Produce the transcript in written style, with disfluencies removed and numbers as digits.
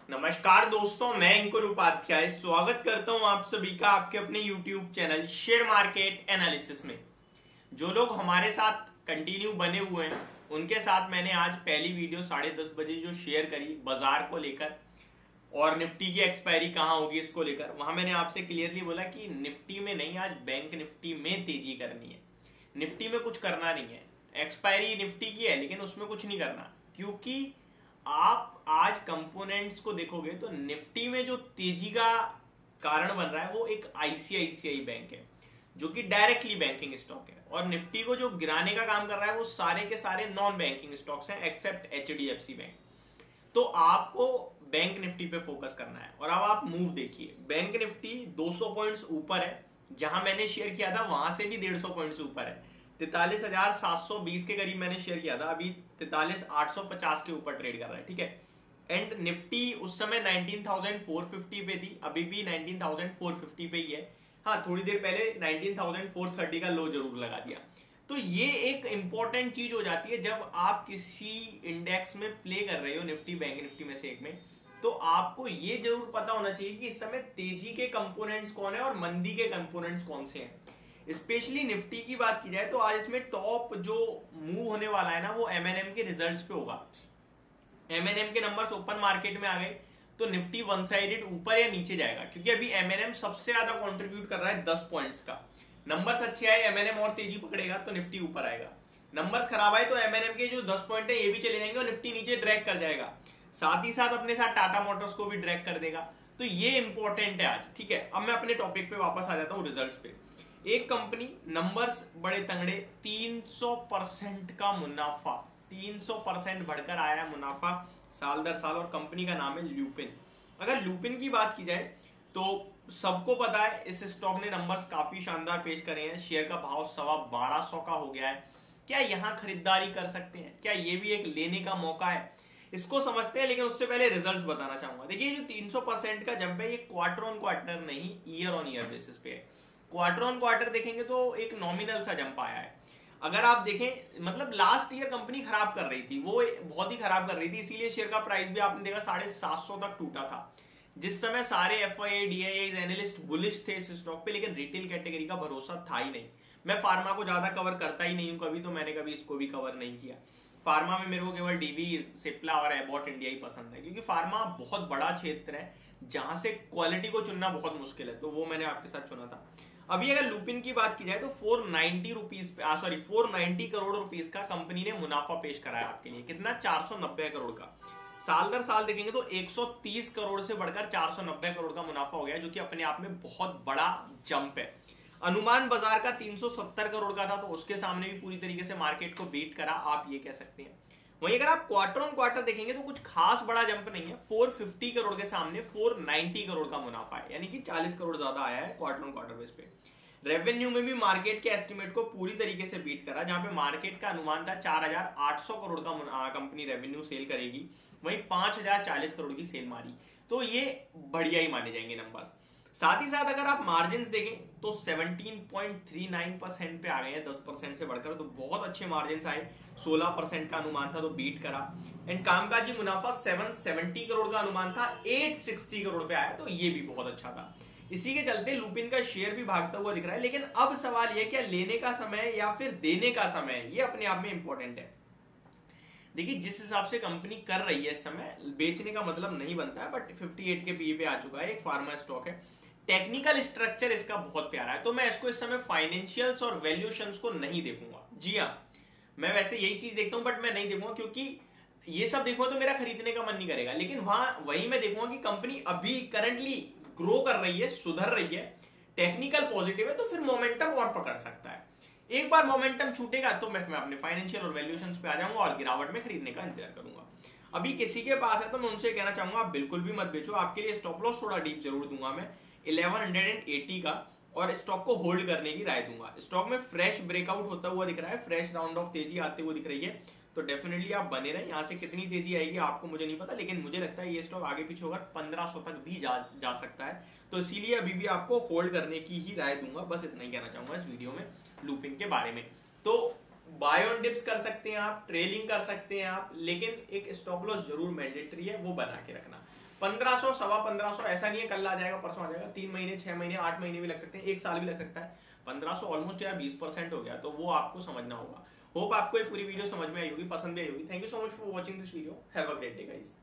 नमस्कार दोस्तों, मैं अंकुर उपाध्याय स्वागत करता हूं आप सभी का आपके अपने YouTube channel share market analysis में। जो लोग हमारे साथ कंटिन्यू बने हुए हैं उनके साथ मैंने आज पहली वीडियो 10:30 बजे जो शेयर करी बाजार को लेकर और निफ्टी की एक्सपायरी कहां होगी इसको लेकर, वहां मैंने आपसे क्लियरली बोला कि निफ्टी में नहीं, आज बैंक निफ्टी में तेजी करनी है। निफ्टी में कुछ करना नहीं है, एक्सपायरी निफ्टी की है लेकिन उसमें कुछ नहीं करना, क्योंकि आप आज कंपोनेंट्स को देखोगे तो निफ्टी में जो तेजी का कारण बन रहा है वो एक आईसीआईसीआई बैंक है जो कि डायरेक्टली बैंकिंग स्टॉक है, और निफ्टी को जो गिराने का काम कर रहा है वो सारे के सारे नॉन बैंकिंग स्टॉक्स हैं एक्सेप्ट एचडीएफसी बैंक। तो आपको बैंक निफ्टी पे फोकस करना है। और अब आप मूव देखिए, बैंक निफ्टी 200 पॉइंट्स ऊपर है, जहां मैंने शेयर किया था वहां से भी 150 पॉइंट्स ऊपर है। 43,720 के करीब मैंने शेयर किया था, अभी 43,850 के ऊपर ट्रेड कर रहा है, ठीक है। एंड निफ्टी उस समय 19,450 पे थी, अभी भी 19,450 पे ही है। हाँ, थोड़ी देर पहले 19,430 का लो जरूर लगा दिया। तो ये एक इंपॉर्टेंट चीज हो जाती है जब आप किसी इंडेक्स में प्ले कर रहे हो, निफ्टी बैंक निफ्टी में से एक में, तो आपको ये जरूर पता होना चाहिए कि इस समय तेजी के कंपोनेंट्स कौन है और मंदी के कंपोनेंट्स कौन से हैं। स्पेशली निफ्टी की बात की जाए तो आज इसमें टॉप जो मूव होने वाला है ना वो एमएनएम के रिजल्ट्स पे होगा। एमएनएम के नंबर्स ओपन मार्केट में आ गए तो निफ्टी वन साइडेड ऊपर या नीचे जाएगा, क्योंकि अभी एमएनएम सबसे ज्यादा कंट्रीब्यूट कर रहा है 10 पॉइंट्स का। नंबर्स अच्छे आए, एमएनएम और तेजी पकड़ेगा तो निफ्टी ऊपर आएगा। नंबर्स खराब आए तो एमएनएम के जो 10 पॉइंट है ये भी चले जाएंगे और निफ्टी नीचे ड्रैग कर जाएगा। साथ ही साथ अपने साथ टाटा मोटर्स को भी ड्रैग कर देगा। तो ये इंपॉर्टेंट है आज, ठीक है। अब मैं अपने टॉपिक पे वापस आ जाता हूँ, रिजल्ट्स पे। एक कंपनी, नंबर्स बड़े तंगड़े, 300% का मुनाफा, 300% बढ़कर आया है मुनाफा साल दर साल, और कंपनी का नाम है ल्यूपिन। अगर ल्यूपिन की बात की जाए तो सबको पता है इस स्टॉक ने नंबर्स काफी शानदार पेश करे हैं। शेयर का भाव 1250 का हो गया है। क्या यहां खरीदारी कर सकते हैं? क्या ये भी एक लेने का मौका है? इसको समझते हैं, लेकिन उससे पहले रिजल्ट्स बताना चाहूंगा। देखिए, जो 300% का जंप है ये क्वार्टर ऑन क्वार्टर नहीं, ईयर ऑन ईयर बेसिस पे है। क्वार्टर ऑन क्वार्टर देखेंगे तो एक नॉमिनल सा जंप आया है। अगर आप देखें, मतलब लास्ट ईयर कंपनी खराब कर रही थी, वो बहुत ही खराब कर रही थी, इसीलिए शेयर का प्राइस भी आपने देखा 750 तक टूटा था। जिस समय सारे एफआईआई डीआईआई एनालिस्ट बुलिश थे इस स्टॉक पे, लेकिन रिटेल कैटेगरी का भरोसा था ही नहीं। मैं फार्मा को ज्यादा कवर करता ही नहीं हूं कभी, तो मैंने कभी इसको भी कवर नहीं किया। फार्मा में मेरे को केवल डीबी, सिप्ला और एबॉट इंडिया ही पसंद है, क्योंकि फार्मा बहुत बड़ा क्षेत्र है जहां से क्वालिटी को चुनना बहुत मुश्किल है, तो वो मैंने आपके साथ चुना था। अभी अगर लुपिन की बात की जाए तो 490 करोड़ रुपीस का कंपनी ने मुनाफा पेश कराया आपके लिए। कितना? 490 करोड़ का। साल दर साल देखेंगे तो 130 करोड़ से बढ़कर 490 करोड़ का मुनाफा हो गया, जो कि अपने आप में बहुत बड़ा जंप है। अनुमान बाजार का 370 करोड़ का था, तो उसके सामने भी पूरी तरीके से मार्केट को बीट करा, आप ये कह सकते हैं। वहीं अगर आप क्वार्टर ऑन क्वार्टर देखेंगे तो कुछ खास बड़ा जंप नहीं है। 450 करोड़ के सामने 490 करोड़ का मुनाफा है, यानी कि 40 करोड़ ज्यादा आया है क्वार्टर ऑन क्वार्टर बेस पे। रेवेन्यू में भी मार्केट के एस्टिमेट को पूरी तरीके से बीट करा, जहां पे मार्केट का अनुमान था 4,800 करोड़ का कंपनी रेवेन्यू सेल करेगी, वहीं 5,040 करोड़ की सेल मारी, तो ये बढ़िया ही माने जाएंगे नंबर्स। साथ ही साथ अगर आप मार्जिन देखें तो 17.39% पे आ गए हैं, 10% से बढ़कर, तो बहुत अच्छे मार्जिन आए। 16% का अनुमान था तो बीट करा। एंड कामकाजी मुनाफा 770 करोड़ का अनुमान था, 860 करोड़ पे आया, तो ये भी बहुत अच्छा था। इसी के चलते लुपिन का शेयर भी भागता हुआ दिख रहा है। लेकिन अब सवाल यह, क्या लेने का समय या फिर देने का समय, ये अपने आप में इंपॉर्टेंट है। देखिए, जिस हिसाब से कंपनी कर रही है इस समय, बेचने का मतलब नहीं बनता है, बट 58 के पीई पे आ चुका है, एक फार्मा स्टॉक है। टेक्निकल स्ट्रक्चर इसका बहुत प्यारा है, तो मैं इसको इस समय फाइनेंशियल्स और वैल्यूएशंस को नहीं देखूंगा। जी हाँ, मैं वैसे यही चीज देखता हूं, बट मैं नहीं देखूंगा, क्योंकि ये सब देखूंगा तो मेरा खरीदने का मन नहीं करेगा। लेकिन वही मैं देखूंगा कि कंपनी अभी करंटली ग्रो कर रही है, सुधर रही है, टेक्निकल पॉजिटिव है, तो फिर मोमेंटम और पकड़ सकता है। एक बार मोमेंटम छूटेगा तो मैं अपने फाइनेंशियल और वैल्यूएशंस पे आ जाऊंगा और गिरावट में खरीदने का इंतजार करूंगा। अभी किसी के पास है तो मैं उनसे कहना चाहूंगा आप बिल्कुल भी मत बेचो। आपके लिए स्टॉप लॉस थोड़ा डीप जरूर दूंगा मैं, 1180 का, और स्टॉक को होल्ड करने की राय दूंगा। स्टॉक में फ्रेश ब्रेकआउट होता हुआ दिख रहा है, फ्रेश राउंड ऑफ तेजी आते हुए दिख रही है, तो डेफिनेटली आप बने रहे। यहाँ से कितनी तेजी आएगी आपको मुझे नहीं पता, लेकिन मुझे लगता है ये स्टॉक आगे पीछे होकर 1500 तक भी जा सकता है, तो इसीलिए अभी भी आपको होल्ड करने की ही राय दूंगा। बस इतना ही कहना चाहूंगा इस वीडियो में लुपिन के बारे में। तो बाय ऑन डिप्स कर सकते हैं आप, ट्रेलिंग कर सकते हैं आप, लेकिन एक स्टॉप लॉस जरूर मैंडेटरी है, वो बना के रखना। 1500 सवा 1500 ऐसा नहीं है कल आ जाएगा परसों आ जाएगा, 3 महीने 6 महीने 8 महीने भी लग सकते हैं, 1 साल भी लग सकता है। 1500 ऑलमोस्ट यार 20% हो गया, तो वो आपको समझना होगा। होप आपको ये पूरी वीडियो समझ में आई होगी, पसंद भी आई होगी। Thank you so much for watching this video, have a great day guys.